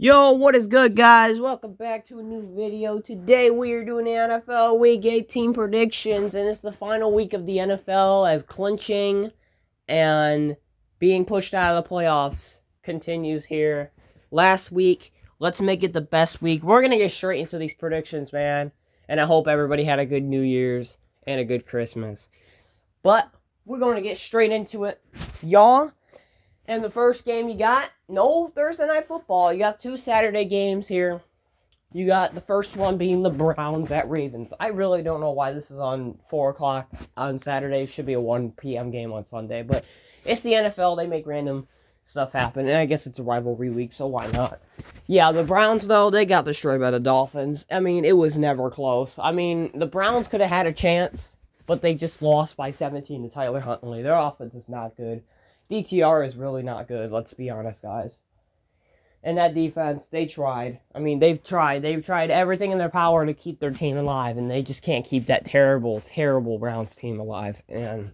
Yo, what is good, guys? Welcome back to a new video. Today we are doing the NFL Week 18 predictions, and it's the final week of the NFL as clinching and being pushed out of the playoffs continues here. Last week, let's make it the best week. We're going to get straight into these predictions, man, and I hope everybody had a good New Year's and a good Christmas. But we're going to get straight into it, y'all. And the first game you got, no Thursday Night Football. You got two Saturday games here. You got the first one being the Browns at Ravens. I really don't know why this is on 4 o'clock on Saturday. It should be a 1 p.m. game on Sunday. But it's the NFL. They make random stuff happen. And I guess it's a rivalry week, so why not? Yeah, the Browns, though, they got destroyed by the Dolphins. I mean, it was never close. I mean, the Browns could have had a chance, but they just lost by 17 to Tyler Huntley. Their offense is not good. DTR is really not good, let's be honest, guys. And that defense, they tried. I mean, they've tried everything in their power to keep their team alive, and they just can't keep that terrible, terrible Browns team alive. And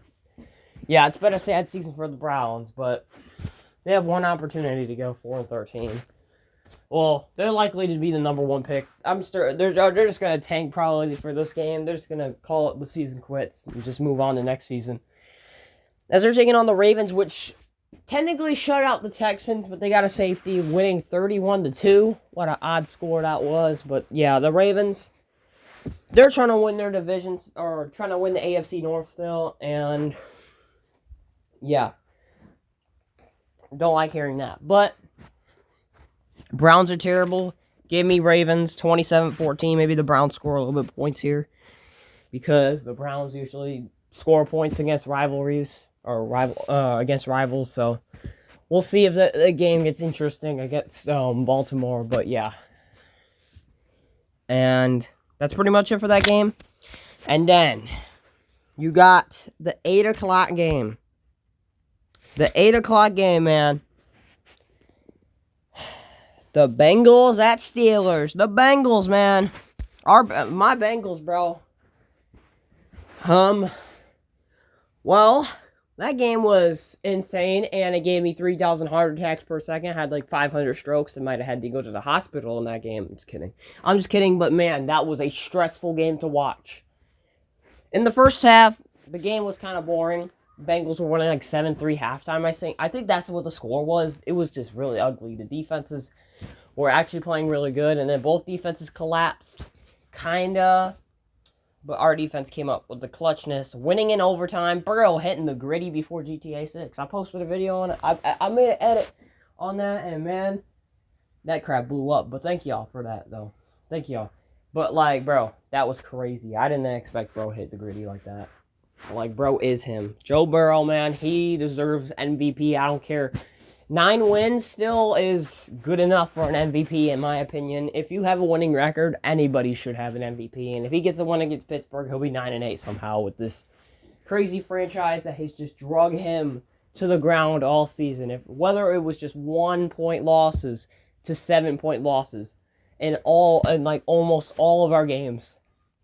yeah, it's been a sad season for the Browns, but they have one opportunity to go 4-13. Well, they're likely to be the number one pick. They're just gonna tank probably for this game. They're just gonna call it the season quits and just move on to next season. As they're taking on the Ravens, which technically shut out the Texans, but they got a safety, winning 31-2. What an odd score that was. But yeah, the Ravens, they're trying to win their divisions, or trying to win the AFC North still, and yeah, don't like hearing that. But Browns are terrible. Give me Ravens 27-14. Maybe the Browns score a little bit of points here, because the Browns usually score points against rivalries. Against rivals, so we'll see if the game gets interesting against Baltimore, but yeah. And that's pretty much it for that game. And then you got the 8 o'clock game. The 8 o'clock game, man. The Bengals at Steelers. The Bengals, man. My Bengals, bro. Well, that game was insane, and it gave me 3,000 heart attacks per second. I had like 500 strokes and might have had to go to the hospital in that game. I'm just kidding, but man, that was a stressful game to watch. In the first half, the game was kind of boring. Bengals were winning like 7-3 halftime, I think that's what the score was. It was just really ugly. The defenses were actually playing really good, and then both defenses collapsed, kinda. But our defense came up with the clutchness, winning in overtime. Burrow hitting the gritty before GTA 6. I posted a video on it. I made an edit on that, and man, that crap blew up. But thank y'all for that, though. Thank y'all. But, like, bro, that was crazy. I didn't expect Bro hit the gritty like that. Like, bro is him. Joe Burrow, man, he deserves MVP. I don't care. 9 wins still is good enough for an MVP, in my opinion. If you have a winning record, anybody should have an MVP. And if he gets the one against Pittsburgh, he'll be 9-8 somehow with this crazy franchise that has just drug him to the ground all season. Whether it was just 1-point losses to 7-point losses in like almost all of our games,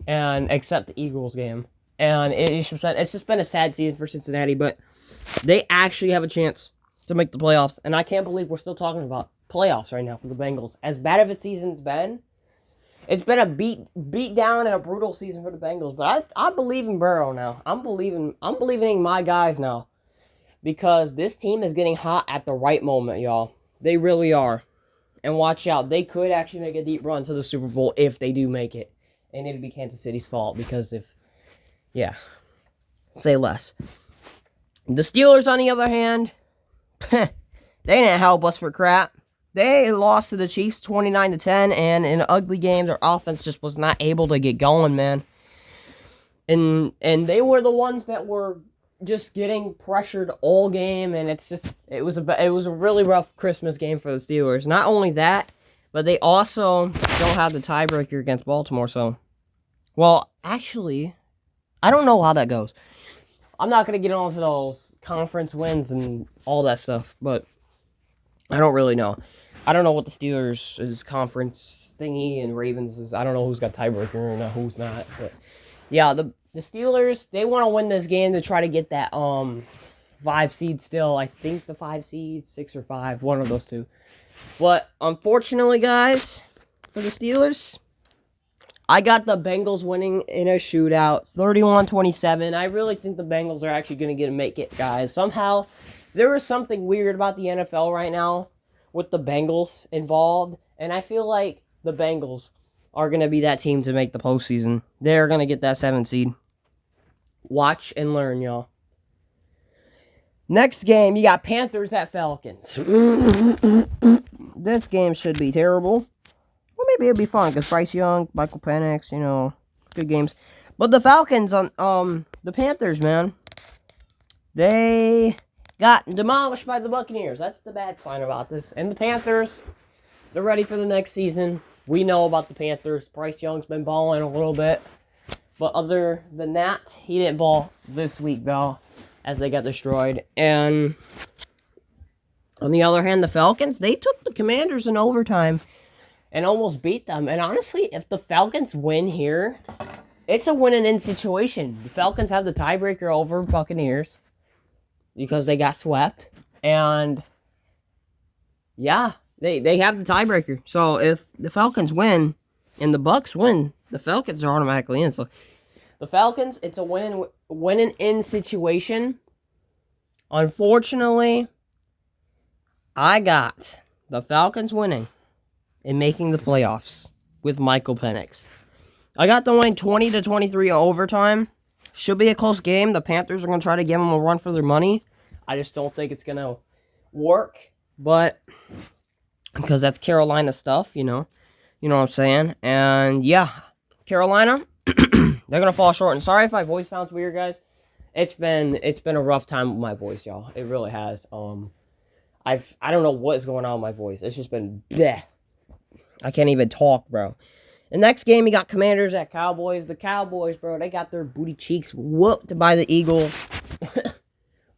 and except the Eagles game. And it's just been a sad season for Cincinnati, but they actually have a chance to make the playoffs, and I can't believe we're still talking about playoffs right now for the Bengals. As bad of a season's been, it's been a beat down and a brutal season for the Bengals. But I believe in Burrow now. I'm believing in my guys now, because this team is getting hot at the right moment, y'all. They really are. And watch out, they could actually make a deep run to the Super Bowl if they do make it, and it'd be Kansas City's fault, because say less. The Steelers, on the other hand, they didn't help us for crap. They lost to the Chiefs 29-10, and in an ugly game, their offense just was not able to get going, man. And they were the ones that were just getting pressured all game, and it was a really rough Christmas game for the Steelers. Not only that, but they also don't have the tiebreaker against Baltimore. So, well, actually, I don't know how that goes. I'm not going to get into those conference wins and all that stuff, but I don't really know. I don't know what the Steelers' conference thingy and Ravens is. I don't know who's got tiebreaker and who's not. But yeah, the Steelers, they want to win this game to try to get that 5 seed still. I think the 5 seed, 6 or 5, one of those two. But unfortunately, guys, for the Steelers, I got the Bengals winning in a shootout, 31-27. I really think the Bengals are actually going to make it, guys. Somehow, there is something weird about the NFL right now with the Bengals involved, and I feel like the Bengals are going to be that team to make the postseason. They're going to get that 7th seed. Watch and learn, y'all. Next game, you got Panthers at Falcons. This game should be terrible. Well, maybe it'll be fun because Bryce Young, Michael Penix, good games. But the Falcons on the Panthers, man, they got demolished by the Buccaneers. That's the bad sign about this. And the Panthers, they're ready for the next season. We know about the Panthers. Bryce Young's been balling a little bit. But other than that, he didn't ball this week, though, as they got destroyed. And on the other hand, the Falcons, they took the Commanders in overtime and almost beat them. And honestly, if the Falcons win here, it's a win-and-in situation. The Falcons have the tiebreaker over Buccaneers because they got swept. And, yeah, they have the tiebreaker. So if the Falcons win and the Bucs win, the Falcons are automatically in. So the Falcons, it's a win-and-in situation. Unfortunately, I got the Falcons winning and making the playoffs with Michael Penix. I got them winning 20-23 overtime. Should be a close game. The Panthers are going to try to give them a run for their money. I just don't think it's going to work. But, because that's Carolina stuff, you know what I'm saying. And, yeah, Carolina, they're going to fall short. And sorry if my voice sounds weird, guys. It's been a rough time with my voice, y'all. It really has. I don't know what is going on with my voice. It's just been bleh. I can't even talk, bro. The next game, you got Commanders at Cowboys. The Cowboys, bro, they got their booty cheeks whooped by the Eagles.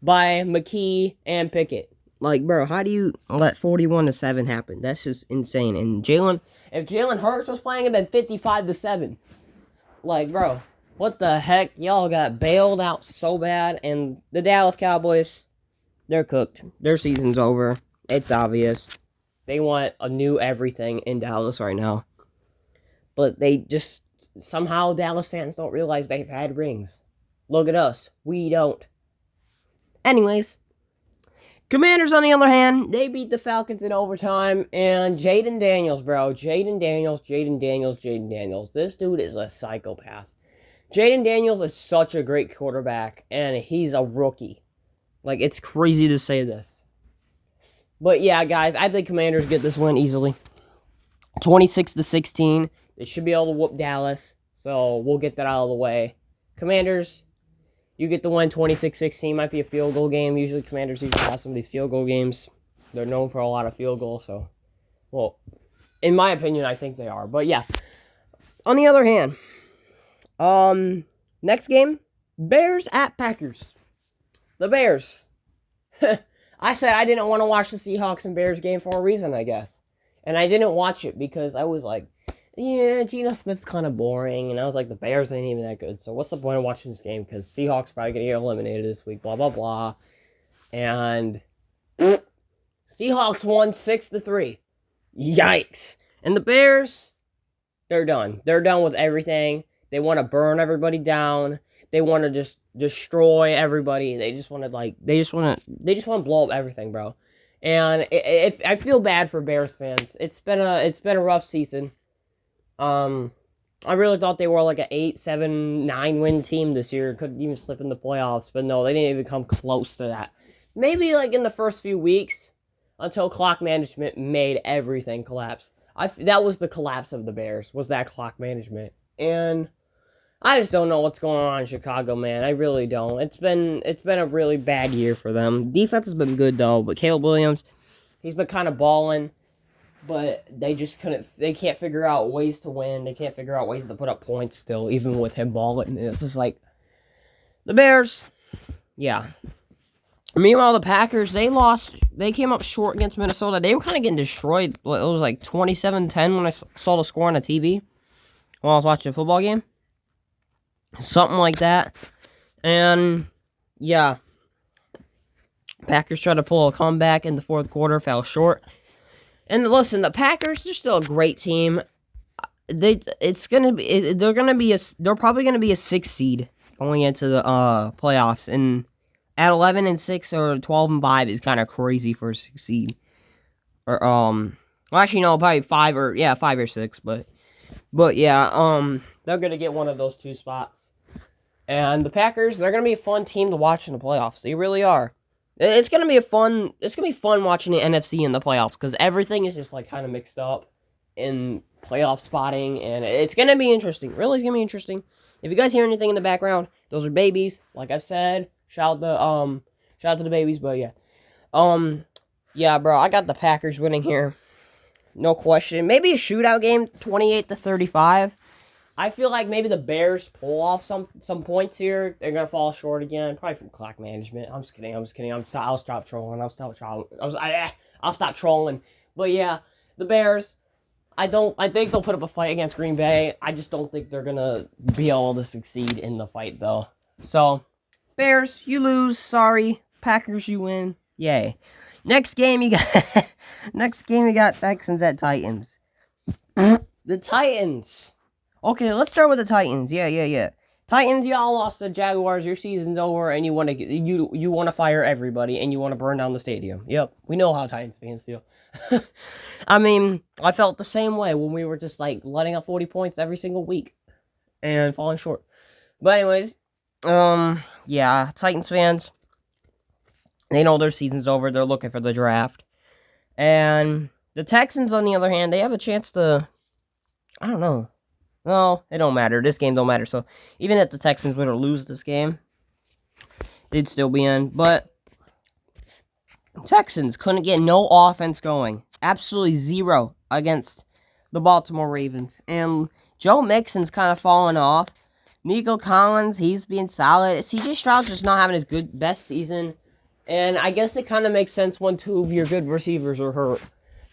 By McKee and Pickett. Like, bro, how do you let 41-7 happen? That's just insane. And if Jalen Hurts was playing, it'd been 55-7. Like, bro, what the heck? Y'all got bailed out so bad. And the Dallas Cowboys, they're cooked. Their season's over. It's obvious. They want a new everything in Dallas right now. But they just, somehow Dallas fans don't realize they've had rings. Look at us. We don't. Anyways, Commanders, on the other hand, they beat the Falcons in overtime. And Jaden Daniels, bro. Jaden Daniels. This dude is a psychopath. Jaden Daniels is such a great quarterback. And he's a rookie. Like, it's crazy to say this. But yeah, guys, I think Commanders get this win easily. 26-16. They should be able to whoop Dallas. So we'll get that out of the way. Commanders, you get the win 26-16. Might be a field goal game. Usually Commanders have some of these field goal games. They're known for a lot of field goals. So, well, in my opinion, I think they are. But yeah. On the other hand, next game, Bears at Packers. The Bears. I said I didn't want to watch the Seahawks and Bears game for a reason, I guess. And I didn't watch it because I was like, yeah, Geno Smith's kind of boring. And I was like, the Bears ain't even that good. So what's the point of watching this game? Because Seahawks probably going to get eliminated this week, blah, blah, blah. And Seahawks won 6-3. Yikes. And the Bears, they're done. They're done with everything. They want to burn everybody down. They want to just destroy everybody. They just want to blow up everything, bro. And I feel bad for Bears fans. It's been a rough season. I really thought they were like an 8-7-9 win team this year. Couldn't even slip in the playoffs, but no, they didn't even come close to that. Maybe like in the first few weeks until clock management made everything collapse. That was the collapse of the Bears. Was that clock management? And I just don't know what's going on in Chicago, man. I really don't. It's been a really bad year for them. Defense has been good, though. But Caleb Williams, he's been kind of balling. But they can't figure out ways to win. They can't figure out ways to put up points still, even with him balling. It's just like, the Bears, yeah. Meanwhile, the Packers, they lost. They came up short against Minnesota. They were kind of getting destroyed. It was like 27-10 when I saw the score on the TV while I was watching a football game. Something like that. And, yeah. Packers tried to pull a comeback in the fourth quarter, fell short. And listen, the Packers, they're still a great team. They're probably gonna be a 6 seed going into the playoffs, and at 11-6 or 12-5 is kind of crazy for a 6 seed. Or well, actually no, probably 5 or 6, but yeah, they're gonna get one of those 2 spots. And the Packers, they're gonna be a fun team to watch in the playoffs. They really are. It's gonna be fun watching the NFC in the playoffs because everything is just like kind of mixed up in playoff spotting, and it's gonna be interesting. Really, it's gonna be interesting. If you guys hear anything in the background, those are babies. Like I've said, shout out to the babies. But yeah, bro, I got the Packers winning here, no question. Maybe a shootout game, 28-35. I feel like maybe the Bears pull off some points here. They're gonna fall short again, probably from clock management. I'm just kidding. I'll stop trolling. I'll stop trolling. But yeah, the Bears. I think they'll put up a fight against Green Bay. I just don't think they're gonna be able to succeed in the fight though. So, Bears, you lose. Sorry. Packers, you win. Yay. Next game you got Texans at Titans. The Titans. Okay, let's start with the Titans. Yeah. Titans, y'all lost the Jaguars. Your season's over, and you want to fire everybody, and you want to burn down the stadium. Yep, we know how Titans fans feel. I mean, I felt the same way when we were just like letting up 40 points every single week and falling short. But anyways, yeah, Titans fans, they know their season's over. They're looking for the draft, and the Texans, on the other hand, they have a chance to. I don't know. No, it don't matter. This game don't matter. So, even if the Texans were to lose this game, they'd still be in. But Texans couldn't get no offense going. Absolutely zero against the Baltimore Ravens. And Joe Mixon's kind of falling off. Nico Collins, he's being solid. CJ Stroud's just not having his best season. And I guess it kind of makes sense when 2 of your good receivers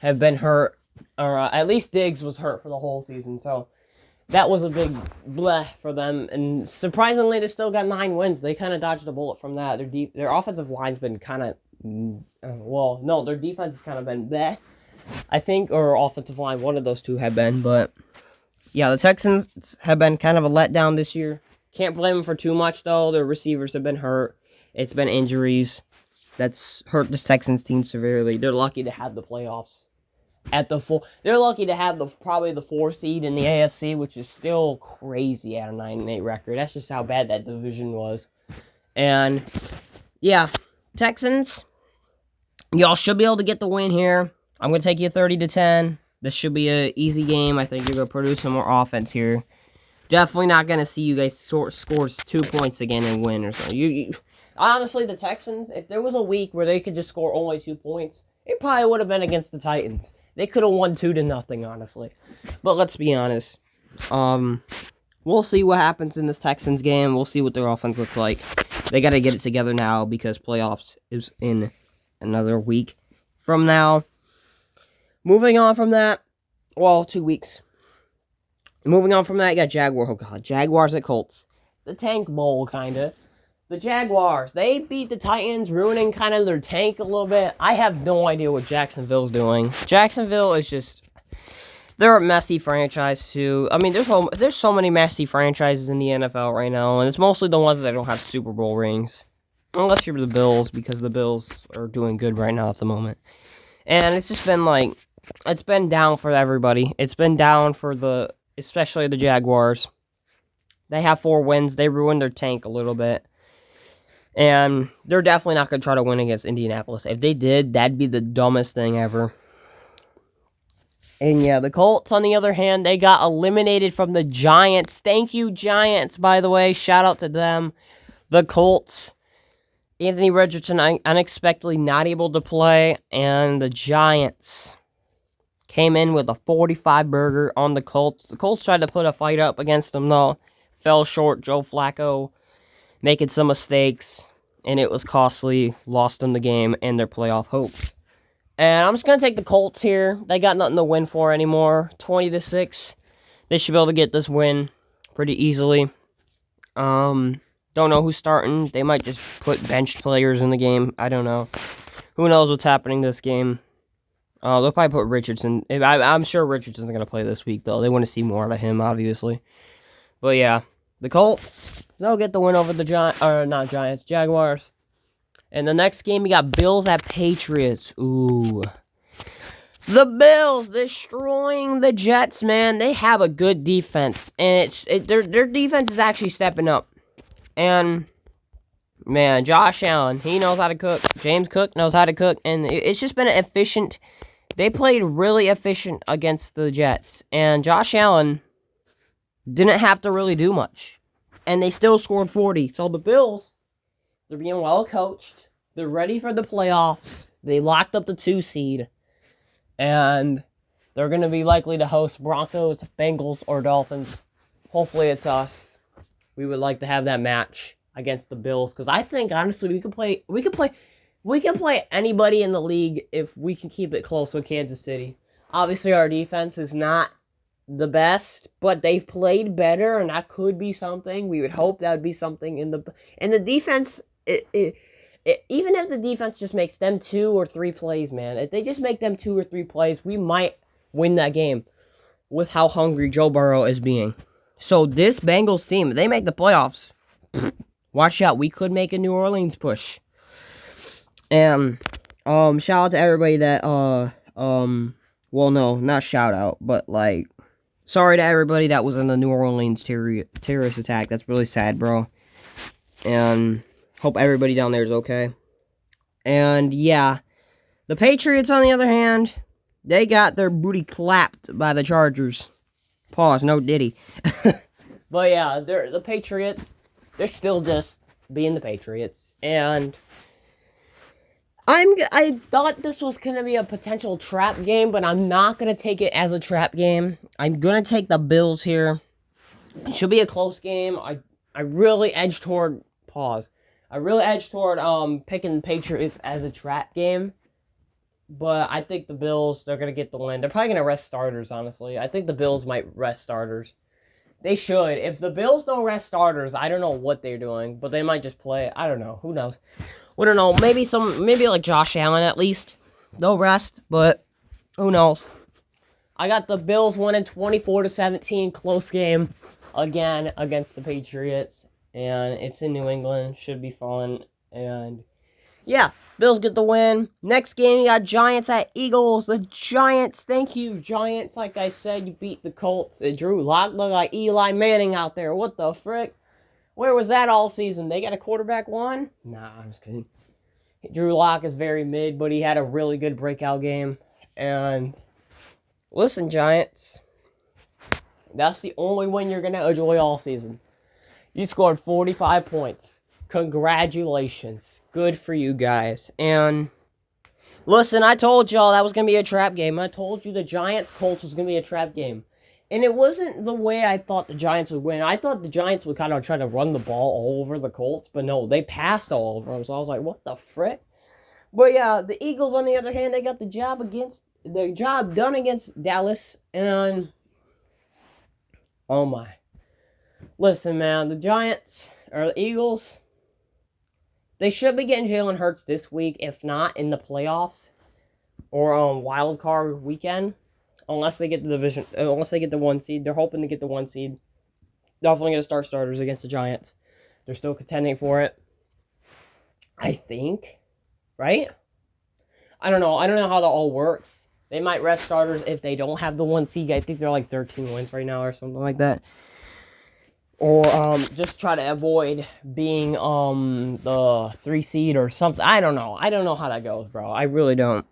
have been hurt. Or at least Diggs was hurt for the whole season. So, that was a big bleh for them, and surprisingly, they still got 9 wins. They kind of dodged a bullet from that. Their offensive line's been kind of, their defense has kind of been bleh, I think, or offensive line, one of those two have been, but yeah, the Texans have been kind of a letdown this year. Can't blame them for too much, though. Their receivers have been hurt. It's been injuries. That's hurt the Texans team severely. They're lucky to have the playoffs. They're lucky to have probably the 4 seed in the AFC, which is still crazy at a 9-8 record. That's just how bad that division was. And yeah, Texans, y'all should be able to get the win here. I'm gonna take you 30-10. This should be an easy game. I think you're gonna produce some more offense here. Definitely not gonna see you guys scores 2 points again and win or something. Honestly, the Texans, if there was a week where they could just score only 2 points, it probably would have been against the Titans. They could have won 2-0, honestly. But let's be honest. We'll see what happens in this Texans game. We'll see what their offense looks like. They got to get it together now because playoffs is in another week from now. Moving on from that, 2 weeks. Moving on from that, you got Jaguars at Colts. The Tank Bowl, kind of. The Jaguars, they beat the Titans, ruining kind of their tank a little bit. I have no idea what Jacksonville's doing. Jacksonville is just, they're a messy franchise too. I mean, there's so many messy franchises in the NFL right now, and it's mostly the ones that don't have Super Bowl rings. Unless you're the Bills, because the Bills are doing good right now at the moment. And it's just been like, it's been down for everybody. It's been down for especially the Jaguars. They have 4 wins. They ruined their tank a little bit. And they're definitely not going to try to win against Indianapolis. If they did, that'd be the dumbest thing ever. And yeah, the Colts, on the other hand, they got eliminated from the Giants. Thank you, Giants, by the way. Shout out to them. The Colts, Anthony Richardson unexpectedly not able to play. And the Giants came in with a 45-burger on the Colts. The Colts tried to put a fight up against them, though. Fell short. Joe Flacco making some mistakes, and it was costly, lost them the game and their playoff hopes. And I'm just going to take the Colts here. They got nothing to win for anymore. 20-6. They should be able to get this win pretty easily. Don't know who's starting. They might just put benched players in the game. I don't know. Who knows what's happening this game. They'll probably put Richardson. I'm sure Richardson's going to play this week, though. They want to see more out of him, obviously. But yeah, the Colts, they'll get the win over the Jaguars. And the next game, we got Bills at Patriots. Ooh. The Bills destroying the Jets, man. They have a good defense. And their defense is actually stepping up. And, man, Josh Allen, he knows how to cook. James Cook knows how to cook. And it's just been efficient. They played really efficient against the Jets. And Josh Allen didn't have to really do much. And they still scored 40. So the Bills, they're being well coached. They're ready for the playoffs. They locked up the 2 seed. And they're going to be likely to host Broncos, Bengals, or Dolphins. Hopefully it's us. We would like to have that match against the Bills. Because I think, honestly, we can play anybody in the league if we can keep it close with Kansas City. Obviously, our defense is not the best, but they've played better, and that could be something. We would hope that would be something in the defense. Even if the defense just makes them 2 or 3 plays, man, if they just make them 2 or 3 plays, we might win that game with how hungry Joe Burrow is being. So this Bengals team, they make the playoffs. Watch out, we could make a New Orleans push. And shout out to everybody that well, no, not shout out, but like, sorry to everybody that was in the New Orleans terrorist attack. That's really sad, bro. And hope everybody down there is okay. And yeah, the Patriots, on the other hand, they got their booty clapped by the Chargers. Pause, no Diddy. But yeah, the Patriots, they're still just being the Patriots. And I thought this was going to be a potential trap game, but I'm not going to take it as a trap game. I'm going to take the Bills here. It should be a close game. I really edge toward... Pause. I really edge toward picking the Patriots as a trap game. But I think the Bills, they're going to get the win. They're probably going to rest starters, honestly. I think the Bills might rest starters. They should. If the Bills don't rest starters, I don't know what they're doing. But they might just play. I don't know. Who knows? We don't know. Maybe like Josh Allen at least. They'll rest, but who knows? I got the Bills winning 24-17, close game again against the Patriots, and it's in New England. Should be fun. And yeah, Bills get the win. Next game, you got Giants at Eagles. The Giants, thank you, Giants. Like I said, you beat the Colts. Drew Lock looked like Eli Manning out there. What the frick? Where was that all season? They got a quarterback one? Nah, I'm just kidding. Drew Lock is very mid, but he had a really good breakout game. And listen, Giants, that's the only win you're going to enjoy all season. You scored 45 points. Congratulations. Good for you guys. And listen, I told y'all that was going to be a trap game. I told you the Giants-Colts was going to be a trap game. And it wasn't the way I thought the Giants would win. I thought the Giants would kind of try to run the ball all over the Colts. But no, they passed all over them. So I was like, what the frick? But yeah, the Eagles, on the other hand, they got the job done against Dallas. And oh my. Listen, man, the Giants, or the Eagles, they should be getting Jalen Hurts this week. If not, in the playoffs. Or on wild card weekend. Unless they get the 1 seed. They're hoping to get the 1 seed. Definitely going to start starters against the Giants. They're still contending for it. I think. Right? I don't know. I don't know how that all works. They might rest starters if they don't have the 1 seed. I think they're like 13 wins right now or something like that. Or just try to avoid being the 3 seed or something. I don't know. I don't know how that goes, bro. I really don't.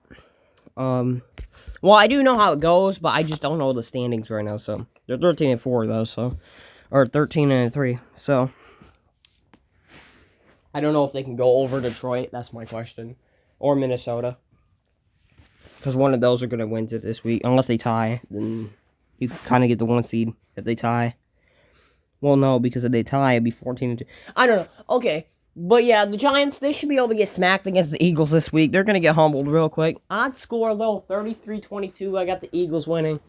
Well, I do know how it goes, but I just don't know the standings right now, so. They're 13-4, though, so. Or 13-3, so. I don't know if they can go over Detroit. That's my question. Or Minnesota. Because one of those are going to win it this week. Unless they tie, then you kind of get the 1 seed if they tie. Well, no, because if they tie, it'd be 14-2. I don't know. Okay. But yeah, the Giants, they should be able to get smacked against the Eagles this week. They're going to get humbled real quick. Odd score, though, 33-22. I got the Eagles winning.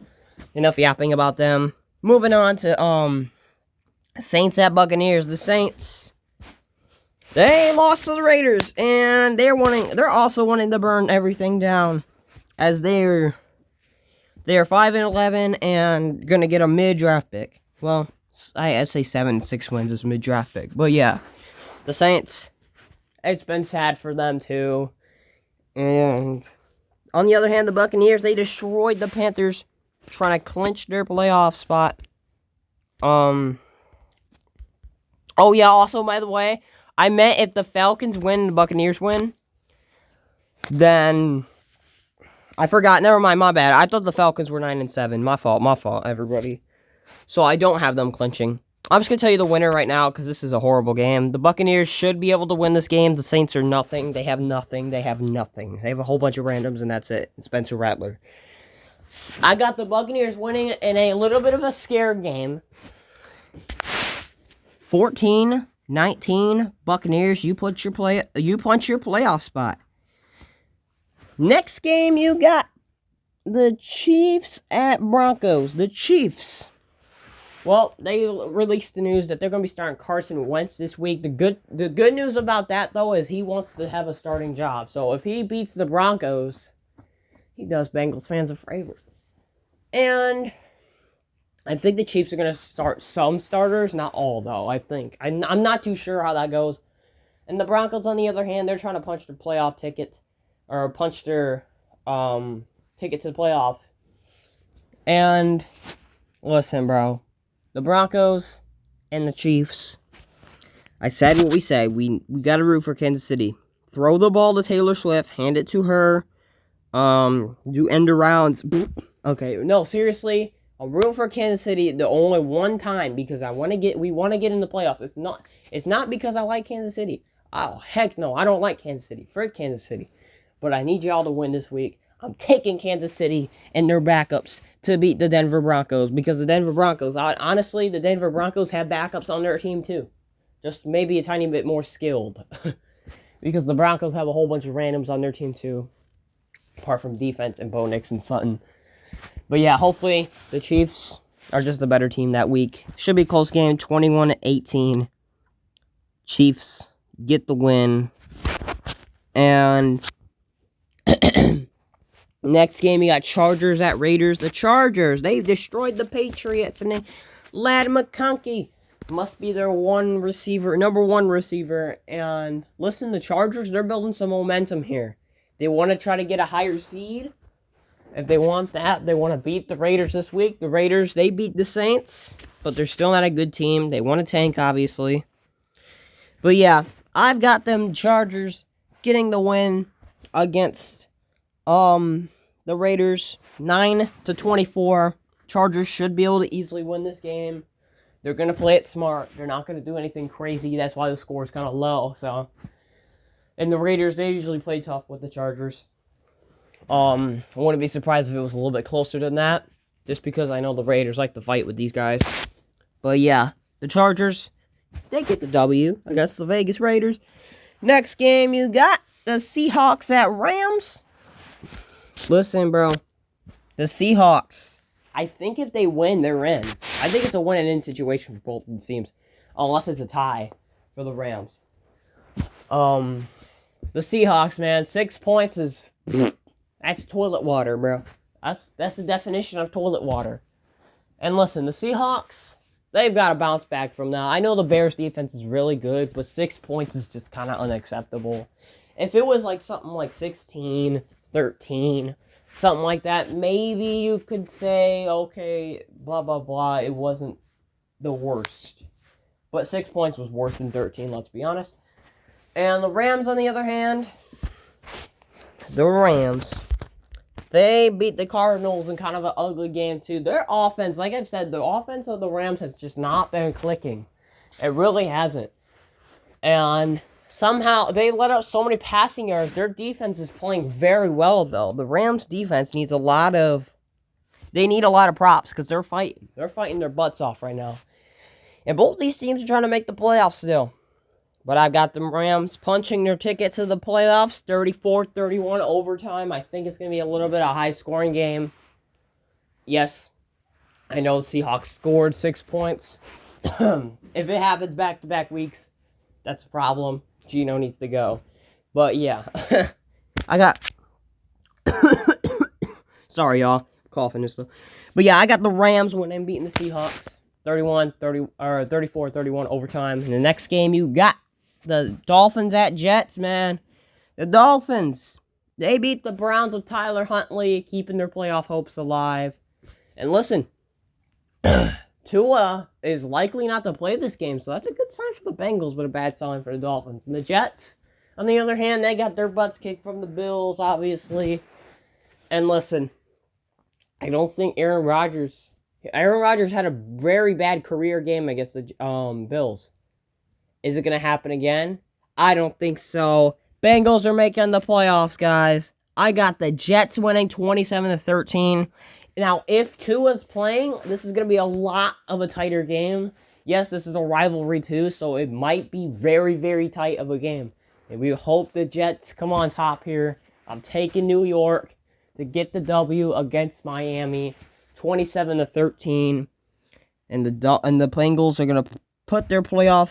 Enough yapping about them. Moving on to Saints at Buccaneers. The Saints, they lost to the Raiders, and they're also wanting to burn everything down. as they're 5-11 and gonna get a mid-draft pick. Well, I'd say 7-6 wins is mid-draft pick. But yeah, the Saints, it's been sad for them too. And on the other hand, the Buccaneers, they destroyed the Panthers, trying to clinch their playoff spot. Oh yeah, also, by the way, I meant if the Falcons win and the Buccaneers win, then I forgot. Never mind, my bad. I thought the Falcons were 9-7. My fault, everybody. So I don't have them clinching. I'm just going to tell you the winner right now because this is a horrible game. The Buccaneers should be able to win this game. The Saints are nothing. They have nothing. They have nothing. They have a whole bunch of randoms, and that's it. And Spencer Rattler. I got the Buccaneers winning in a little bit of a scare game. 14-19 Buccaneers. You punch your playoff spot. Next game, you got the Chiefs at Broncos. The Chiefs. Well, they released the news that they're going to be starting Carson Wentz this week. The good news about that, though, is he wants to have a starting job. So if he beats the Broncos, he does Bengals fans a favor. And I think the Chiefs are going to start some starters, not all, though, I think. I'm not too sure how that goes. And the Broncos, on the other hand, they're trying to punch their playoff ticket, or punch their ticket to the playoffs. And listen, bro. The Broncos and the Chiefs. I said what we say. We got to root for Kansas City. Throw the ball to Taylor Swift. Hand it to her. Do end arounds. Okay, no, seriously. I'm rooting for Kansas City the only one time because we want to get in the playoffs. It's not because I like Kansas City. Oh, heck no. I don't like Kansas City. Frick Kansas City. But I need y'all to win this week. I'm taking Kansas City and their backups to beat the Denver Broncos because the Denver Broncos, honestly, the Denver Broncos have backups on their team too. Just maybe a tiny bit more skilled because the Broncos have a whole bunch of randoms on their team too, apart from defense and Bo Nix and Sutton. But yeah, hopefully the Chiefs are just the better team that week. Should be a close game, 21-18. Chiefs get the win. And next game, you got Chargers at Raiders. The Chargers, they've destroyed the Patriots. And Lad McConkey must be their number one receiver. And listen, the Chargers, they're building some momentum here. They want to try to get a higher seed. If they want that, they want to beat the Raiders this week. The Raiders, they beat the Saints, but they're still not a good team. They want to tank, obviously. But yeah, I've got them Chargers getting the win against the Raiders, 9-24. Chargers should be able to easily win this game. They're going to play it smart. They're not going to do anything crazy. That's why the score is kind of low. So, and the Raiders, they usually play tough with the Chargers. I wouldn't be surprised if it was a little bit closer than that, just because I know the Raiders like to fight with these guys. But yeah, the Chargers, they get the W against the Vegas Raiders. Next game, you got the Seahawks at Rams. Listen, bro, the Seahawks, I think if they win, they're in. I think it's a win-and-in situation for both of the teams, unless it's a tie for the Rams. The Seahawks, man, 6 points is... That's toilet water, bro. That's the definition of toilet water. And listen, the Seahawks, they've got to bounce back from now. I know the Bears' defense is really good, but 6 points is just kind of unacceptable. If it was like something like 16, 13, something like that, maybe you could say, okay, blah, blah, blah, it wasn't the worst. But 6 points was worse than 13, let's be honest. And the Rams, on the other hand, the Rams, they beat the Cardinals in kind of an ugly game, too. Their offense, like I've said, the offense of the Rams has just not been clicking. It really hasn't. And somehow, they let up so many passing yards. Their defense is playing very well, though. The Rams' defense needs a lot of props, because they're fighting. They're fighting their butts off right now. And both these teams are trying to make the playoffs still. But I've got the Rams punching their ticket to the playoffs, 34-31 overtime. I think it's going to be a little bit of a high-scoring game. Yes, I know the Seahawks scored 6 points. If it happens back-to-back weeks, that's a problem. Gino needs to go. But yeah, I got Sorry, y'all. Coughing and stuff. But yeah, I got the Rams winning, beating the Seahawks. 34-31 overtime. In the next game, you got the Dolphins at Jets, man. The Dolphins, they beat the Browns with Tyler Huntley, keeping their playoff hopes alive. And listen, Tua is likely not to play this game, so that's a good sign for the Bengals, but a bad sign for the Dolphins. And the Jets, on the other hand, they got their butts kicked from the Bills, obviously. And listen, I don't think Aaron Rodgers had a very bad career game against the Bills. Is it going to happen again? I don't think so. Bengals are making the playoffs, guys. I got the Jets winning 27-13. Now, if Tua's playing, this is going to be a lot of a tighter game. Yes, this is a rivalry too, so it might be very, very tight of a game. And we hope the Jets come on top here. I'm taking New York to get the W against Miami, 27-13. And the Bengals are going to put their playoff,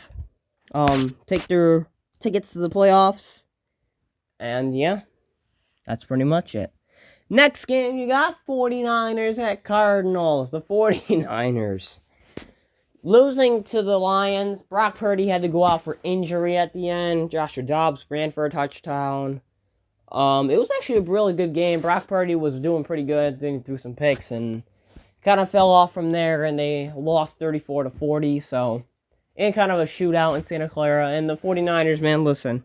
take their tickets to the playoffs. And yeah, that's pretty much it. Next game, you got 49ers at Cardinals. The 49ers losing to the Lions. Brock Purdy had to go out for injury at the end. Joshua Dobbs ran for a touchdown. It was actually a really good game. Brock Purdy was doing pretty good. Then he threw some picks and kind of fell off from there. And they lost 34-40. So, in kind of a shootout in Santa Clara. And the 49ers, man, listen.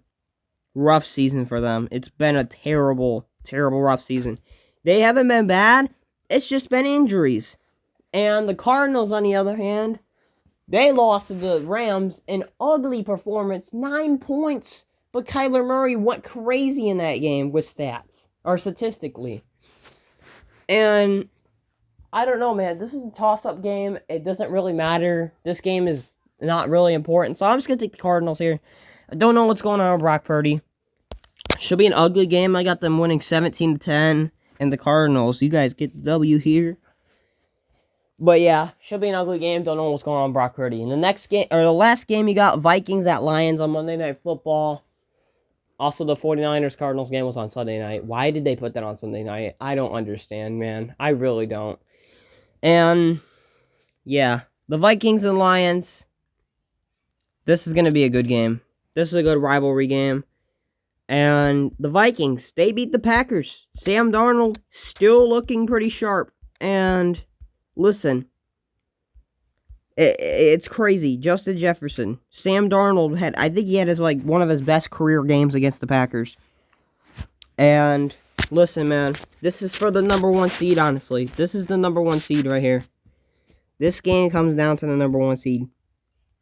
Rough season for them. It's been a terrible, terrible rough season. They haven't been bad. It's just been injuries. And the Cardinals, on the other hand, they lost to the Rams. An ugly performance. 9 points. But Kyler Murray went crazy in that game with stats. Or statistically. And I don't know, man. This is a toss-up game. It doesn't really matter. This game is not really important. So I'm just going to take the Cardinals here. I don't know what's going on with Brock Purdy. Should be an ugly game. I got them winning 17-10. And the Cardinals, you guys get the W here. But yeah, should be an ugly game. Don't know what's going on with Brock Purdy. In the next game, or the last game, you got Vikings at Lions on Monday Night Football. Also, the 49ers Cardinals game was on Sunday night. Why did they put that on Sunday night? I don't understand, man. I really don't. And yeah, the Vikings and Lions. This is going to be a good game. This is a good rivalry game. And the Vikings, they beat the Packers. Sam Darnold still looking pretty sharp. And listen, it's crazy. Justin Jefferson, Sam Darnold I think he had one of his best career games against the Packers. And listen, man, this is for the number 1 seed, honestly. This is the number 1 seed right here. This game comes down to the number 1 seed.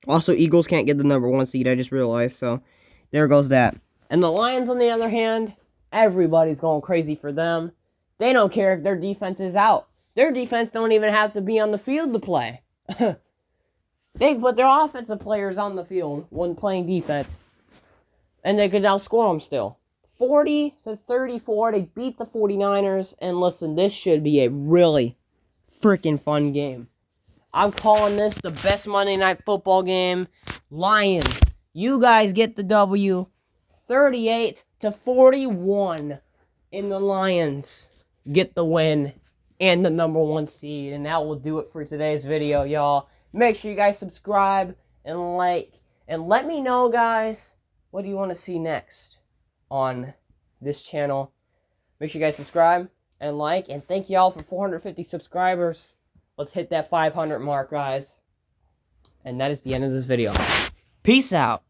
Also, Eagles can't get the number 1 seed, I just realized, so there goes that. And the Lions, on the other hand, everybody's going crazy for them. They don't care if their defense is out. Their defense don't even have to be on the field to play. They put their offensive players on the field when playing defense. And they could outscore them still. 40-34, they beat the 49ers. And listen, this should be a really freaking fun game. I'm calling this the best Monday Night Football game. Lions, you guys get the W. 38-41. And the Lions get the win and the number 1 seed. And that will do it for today's video, y'all. Make sure you guys subscribe and like. And let me know, guys, what do you want to see next on this channel. Make sure you guys subscribe and like. And thank you all for 450 subscribers. Let's hit that 500 mark, guys. And that is the end of this video. Peace out.